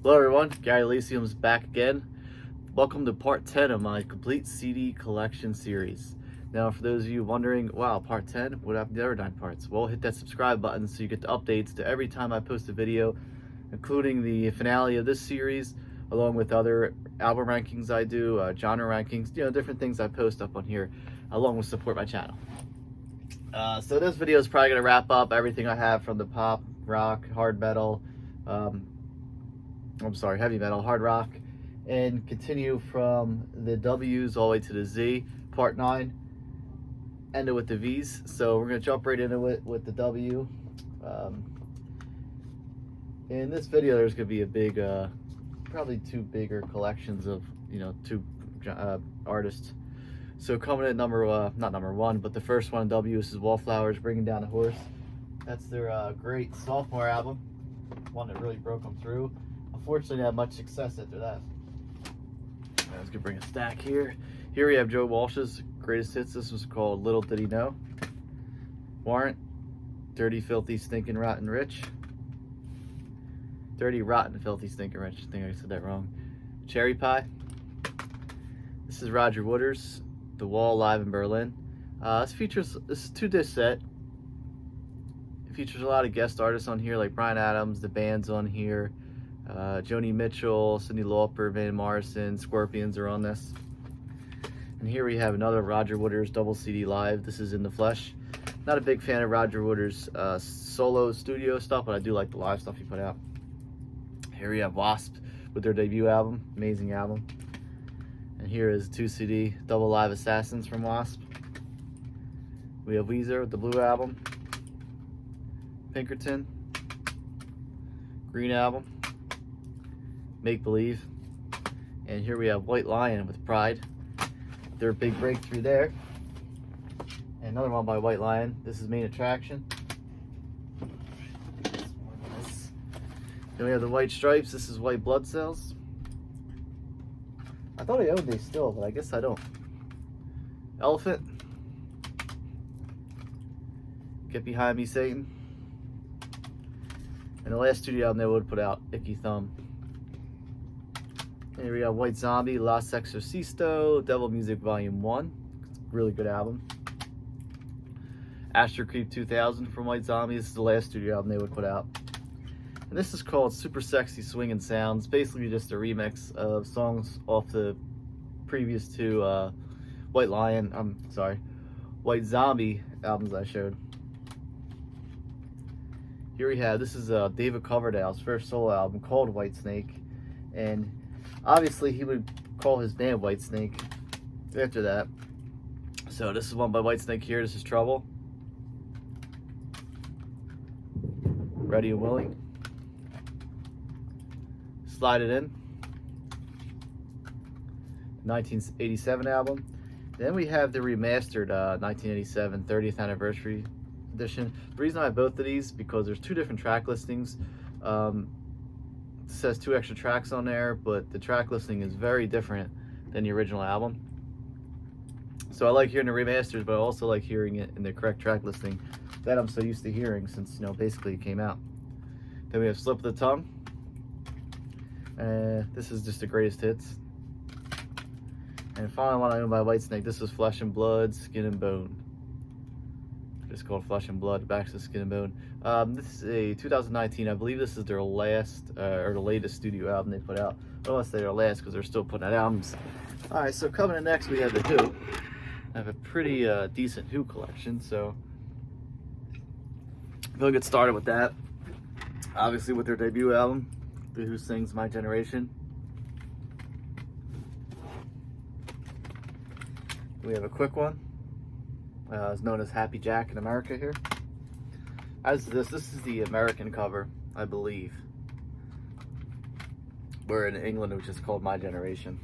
Hello everyone, Gary Elysium's back again. Welcome to part 10 of my complete CD collection series. Now for those of you wondering, wow, part 10? What happened to the other 9 parts? Well, hit that subscribe button so you get the updates to every time I post a video, including the finale of this series, along with other album rankings I do, genre rankings, different things I post up on here, along with support my channel. So this video is probably going to wrap up everything I have from the pop, rock, hard metal, heavy metal, hard rock, and continue from the W's all the way to the Z, part 9, end it with the V's. So we're going to jump right into it with the W. In this video, there's going to be a big, probably 2 bigger collections of, 2 artists. So coming at not number 1, but the first one in W, this is Wallflowers, Bringing Down the Horse. That's their great sophomore album, one that really broke them through. Unfortunately, they had much success after that. I was gonna bring a stack here. Here we have Joe Walsh's greatest hits. This was called Little Did He Know. Warrant, Dirty, Filthy, Stinking, Rotten, Rich. Dirty, Rotten, Filthy, Stinking, Rich. I think I said that wrong. Cherry Pie. This is Roger Waters, The Wall, Live in Berlin. This is a 2-disc set. It features a lot of guest artists on here, like Bryan Adams, the band's on here. Joni Mitchell, Cyndi Lauper, Van Morrison, Scorpions are on this. And here we have another Roger Waters double CD live. This is In the Flesh. Not a big fan of Roger Waters' solo studio stuff, but I do like the live stuff he put out. Here we have Wasp with their debut album, amazing album. And here is 2 CD double live Assassins from Wasp. We have Weezer with the Blue album, Pinkerton, Green album, Make Believe, and here we have White Lion with Pride, their big breakthrough there. And another one by White Lion. This is Main Attraction. Then we have the White Stripes. This is White Blood Cells. I thought I owned these still, but I guess I don't. Elephant, Get Behind Me, Satan. And the last studio album they would put out, Icky Thumb. Here we have White Zombie, Las Exorcisto, Devil Music Volume 1. It's a really good album. Astro Creep 2000 from White Zombie. This is the last studio album they would put out. And this is called Super Sexy Swingin' Sounds. Basically just a remix of songs off the previous 2 White Zombie albums I showed. Here we have, this is David Coverdale's first solo album called White Snake. And obviously he would call his band White Snake after that. So this is one by White Snake here. This is Trouble. Ready and Willing. Slide It In. 1987 album. Then we have the remastered 1987 30th anniversary edition. The reason I have both of these because there's 2 different track listings. It says 2 extra tracks on there, but the track listing is very different than the original album. So I like hearing the remasters, but I also like hearing it in the correct track listing that I'm so used to hearing since, basically it came out. Then we have Slip of the Tongue. This is just the greatest hits. And finally, one I own by Whitesnake. This is Flesh and Blood, Skin and Bone. It's called Flesh and Blood, Back to Skin and Bone. This is a 2019. I believe this is their last or the latest studio album they put out. I don't want to say their last because they're still putting out albums. All right, so coming in next we have the Who. I have a pretty decent Who collection, so we'll get started with that. Obviously, with their debut album, The Who sings My Generation. We have a quick one. It's known as Happy Jack in America here. As this is the American cover, I believe. Where in England it was just called My Generation.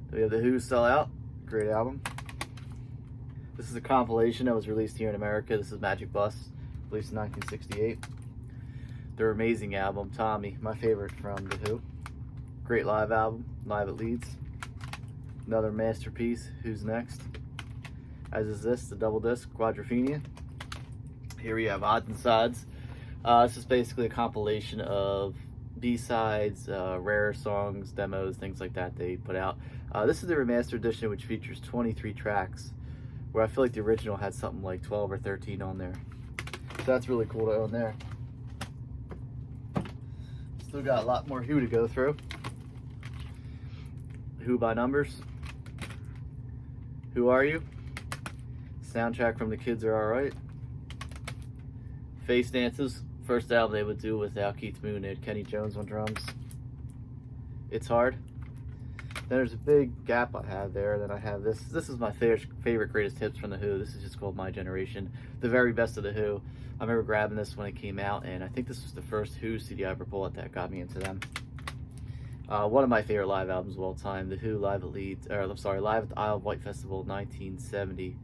Then we have the Who Sell Out, great album. This is a compilation that was released here in America. This is Magic Bus, released in 1968. Their amazing album, Tommy, my favorite from the Who. Great live album, live at Leeds. Another masterpiece, Who's Next? As is this, the double disc, Quadrophenia. Here we have Odds and Sods, This is basically a compilation of B-sides, rare songs, demos, things like that they put out. This is the remastered edition, which features 23 tracks, where I feel like the original had something like 12 or 13 on there. So that's really cool to own there. Still got a lot more Who to go through. Who by Numbers. Who Are You? Soundtrack from The Kids Are Alright. Face Dances, first album they would do without Keith Moon. They had Kenny Jones on drums. It's Hard. Then there's a big gap I have there. Then I have this. This is my favorite greatest hits from The Who. This is just called My Generation. The very best of The Who. I remember grabbing this when it came out, and I think this was the first Who CD I ever bought that got me into them. One of my favorite live albums of all time, The Who live at Leeds, or I'm sorry, live at the Isle of Wight Festival 1970.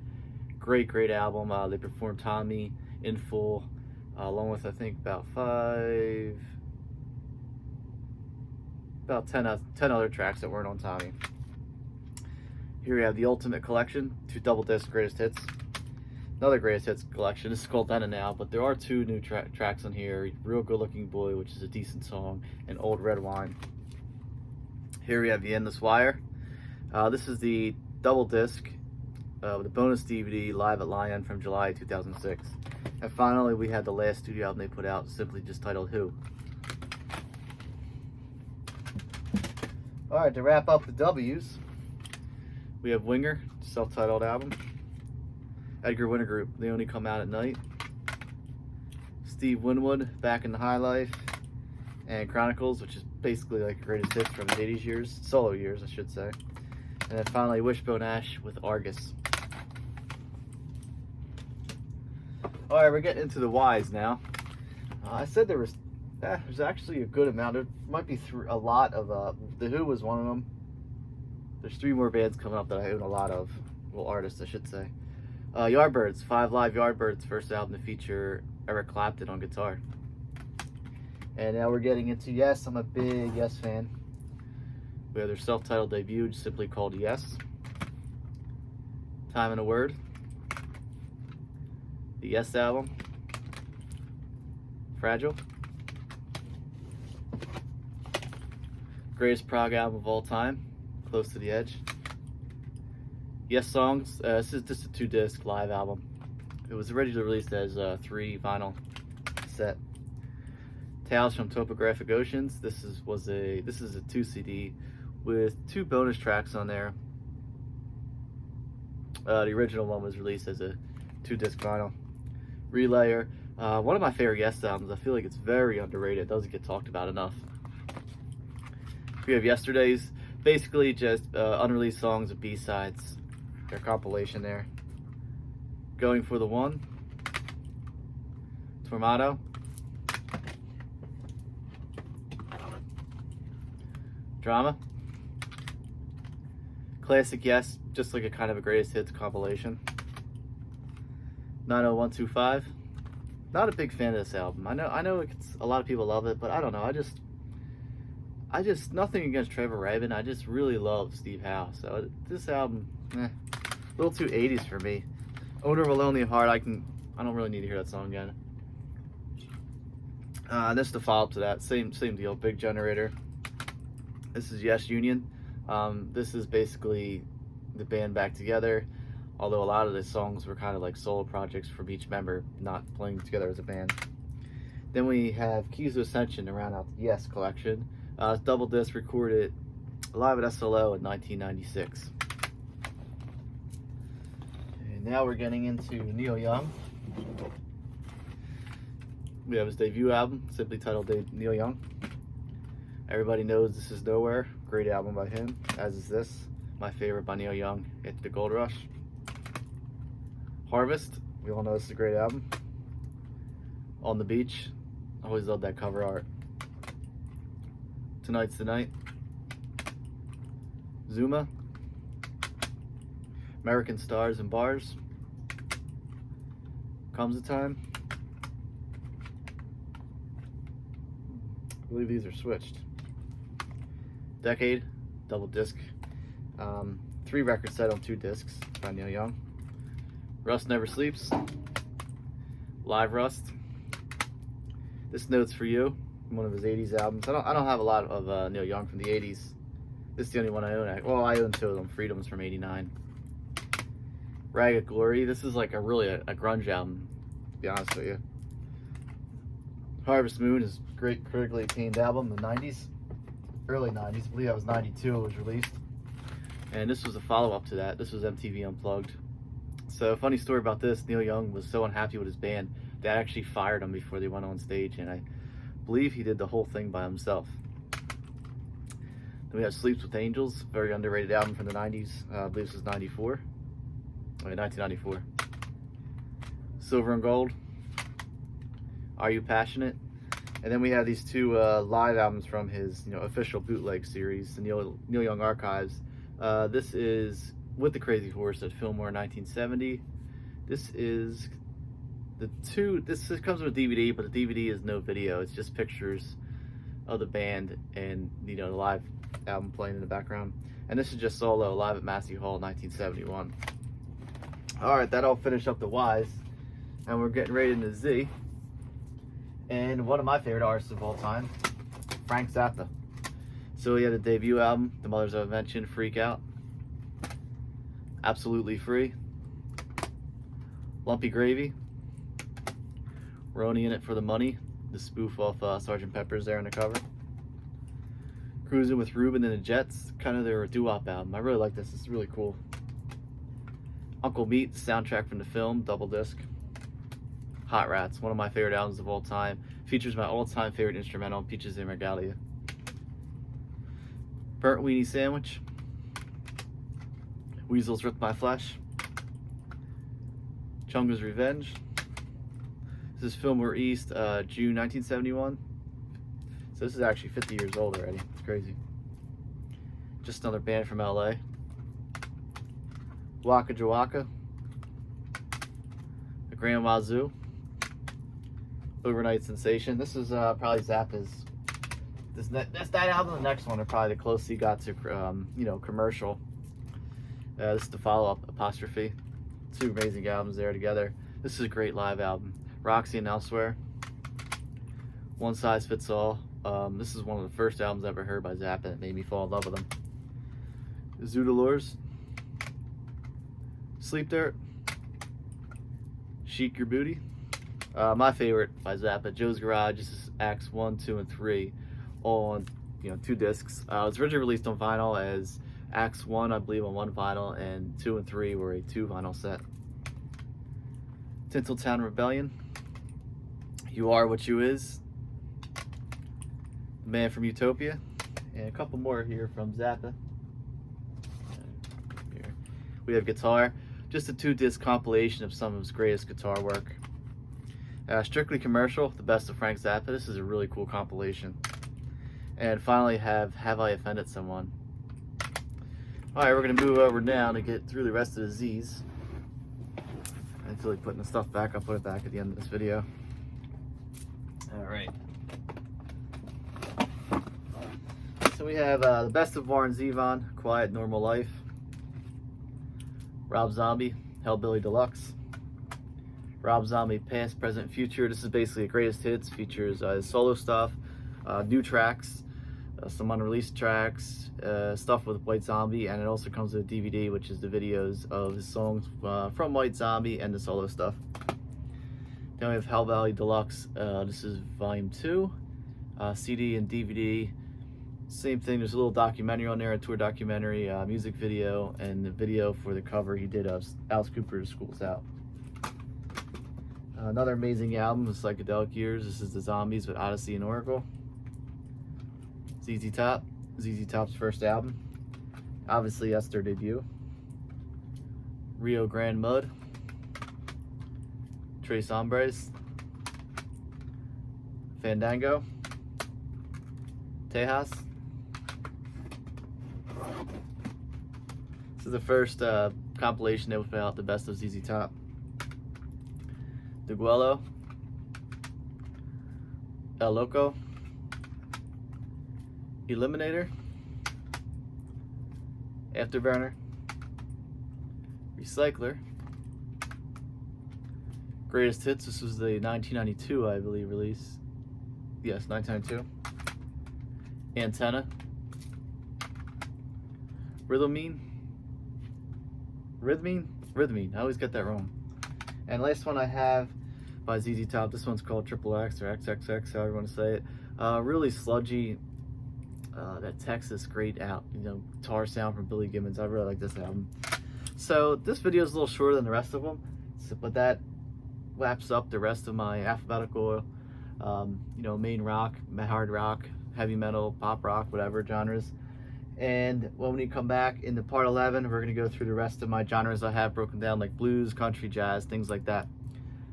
Great album. They performed Tommy in full, along with I think about 10 other tracks that weren't on Tommy. Here we have the Ultimate Collection, 2 double disc greatest hits. Another greatest hits collection. This is called Then and Now, but there are 2 new tracks on here. Real Good Looking Boy, which is a decent song, and Old Red Wine. Here we have The Endless Wire. This is the double disc, the bonus DVD Live at Lion from July 2006. And finally, we had the last studio album they put out, simply just titled Who. Alright, to wrap up the W's, we have Winger, self-titled album. Edgar Winter Group, They Only Come Out at Night. Steve Winwood, Back in the High Life. And Chronicles, which is basically like greatest hits from his 80s years, solo years, I should say. And then finally, Wishbone Ash with Argus. Alright, we're getting into the whys now. I said there's actually a good amount. There might be a lot of, The Who was one of them. There's 3 more bands coming up that I own a lot of. Well, artists, I should say. Yardbirds, 5 Live Yardbirds, first album to feature Eric Clapton on guitar. And now we're getting into Yes. I'm a big Yes fan. We have their self-titled debut, simply called Yes. Time and a Word. The Yes album. Fragile. Greatest prog album of all time, Close to the Edge. Yes Songs. This is just a 2-disc live album. It was originally released as a 3 vinyl set. Tales from Topographic Oceans. This is a 2 CD with 2 bonus tracks on there. The original one was released as a 2-disc vinyl. Relayer. One of my favorite Yes albums. I feel like it's very underrated. It doesn't get talked about enough. We have Yesterdays. Basically just unreleased songs of B-sides. Their compilation there. Going for the One. Tormato. Drama. Classic Yes, just like a kind of a greatest hits compilation. 90125. Not a big fan of this album. I know a lot of people love it, but I don't know. I just nothing against Trevor Rabin. I just really love Steve Howe. So this album, a little too 80s for me. Owner of a Lonely Heart. I don't really need to hear that song again. This is the follow-up to that. Same deal. Big Generator. This is Yes Union. This is basically the band back together, although a lot of the songs were kind of like solo projects from each member, not playing together as a band. Then we have Keys to Ascension to round out the Yes collection. Double disc, recorded live at SLO in 1996. And now we're getting into Neil Young. We have his debut album, simply titled Neil Young. Everybody knows This Is Nowhere. Great album by him, as is this. My favorite by Neil Young, It's the Gold Rush. Harvest. We all know this is a great album. On the Beach. Always loved that cover art. Tonight's the Night. Zuma. American Stars and Bars. Comes a Time. I believe these are switched. Decade, double disc. 3 record set on 2 discs by Neil Young. Rust Never Sleeps. Live Rust. This Note's for You, one of his 80s albums. I don't have a lot of Neil Young from the 80s. This is the only one I own. Well, I own two of them. Freedom's from 89. Rag of Glory. This is like a grunge album, to be honest with you. Harvest Moon is a great critically acclaimed album in the 90s. Early 90s. I believe that was 92 it was released. And this was a follow-up to that. This was MTV Unplugged. So, funny story about this, Neil Young was so unhappy with his band, they actually fired him before they went on stage, and I believe he did the whole thing by himself. Then we have Sleeps with Angels, very underrated album from the 90s. I believe this is 94. 1994. Silver and Gold, Are You Passionate? And then we have these two live albums from his official bootleg series, the Neil Young Archives. This is With the Crazy Horse at Fillmore 1970. This is this comes with a DVD, but the DVD is no video. It's just pictures of the band and the live album playing in the background. And this is just solo, live at Massey Hall 1971. Alright, that'll finish up the Y's. And we're getting right into Z. And one of my favorite artists of all time, Frank Zappa. So he had a debut album, The Mothers of Invention, Freak Out, Absolutely Free, Lumpy Gravy, Ronnie in It for the Money, the spoof off Sgt. Pepper's there on the cover, Cruising with Ruben and the Jets, kind of their doo-wop album. I really like this, it's really cool. Uncle Meat, the soundtrack from the film, double disc. Hot Rats, one of my favorite albums of all time. Features my all-time favorite instrumental, Peaches and Regalia. Burnt Weenie Sandwich. Weasels Ripped My Flesh. Chunga's Revenge. This is Fillmore East, June 1971. So this is actually 50 years old already. It's crazy. Just another band from LA. Waka Jawaka. The Grand Wazoo. Overnight Sensation. This is probably Zappa's. That album and the next one are probably the closest he got to commercial. This is the follow-up, Apostrophe. Two amazing albums there together. This is a great live album. Roxy and Elsewhere. One Size Fits All. This is one of the first albums I ever heard by Zappa that made me fall in love with him. Zoodalores. Sleep Dirt. Chic Your Booty. My favorite by Zappa, Joe's Garage. This is Acts 1, 2, and 3, all on 2 discs. It was originally released on vinyl as Acts 1, I believe, on 1 vinyl, and 2 and 3 were a 2 vinyl set. Tinseltown Rebellion. You Are What You Is. The Man from Utopia, and a couple more here from Zappa. Here we have Guitar, just a 2-disc compilation of some of his greatest guitar work. Strictly Commercial, the best of Frank Zappa. This is a really cool compilation. And finally Have I Offended Someone? Alright, we're going to move over now to get through the rest of the Z's. I feel like putting the stuff back. I'll put it back at the end of this video. Alright. So we have the best of Warren Zevon, Quiet Normal Life. Rob Zombie, Hellbilly Deluxe. Rob Zombie, Past, Present, Future. This is basically a greatest hits. Features his solo stuff, new tracks, some unreleased tracks, stuff with White Zombie, and it also comes with a DVD, which is the videos of his songs from White Zombie and the solo stuff. Then we have Hell Valley Deluxe. This is Volume 2, CD and DVD. Same thing, there's a little documentary on there, a tour documentary, music video, and the video for the cover he did of Alice Cooper's School's Out. Another amazing album is Psychedelic Years. This is the Zombies with Odyssey and Oracle. ZZ Top, ZZ Top's first album. Obviously, that's their debut. Rio Grande Mud. Tres Hombres. Fandango. Tejas. This is the first compilation that was put out, the best of ZZ Top. Deguelo. El Loco. Eliminator. Afterburner. Recycler. Greatest Hits. This was the 1992, I believe, release. Yes, 1992. Antenna. Rhythmine. I always get that wrong. And last one I have by ZZ Top. This one's called Triple X or XXX, however you want to say it. Really sludgy. That Texas great out, guitar sound from Billy Gibbons. I really like this album. So this video is a little shorter than the rest of them, but that wraps up the rest of my alphabetical, main rock, hard rock, heavy metal, pop rock, whatever genres. And when we come back into part 11, we're going to go through the rest of my genres I have broken down, like blues, country, jazz, things like that.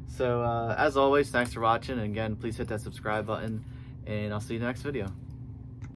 So as always, thanks for watching, and again, please hit that subscribe button, and I'll see you in the next video.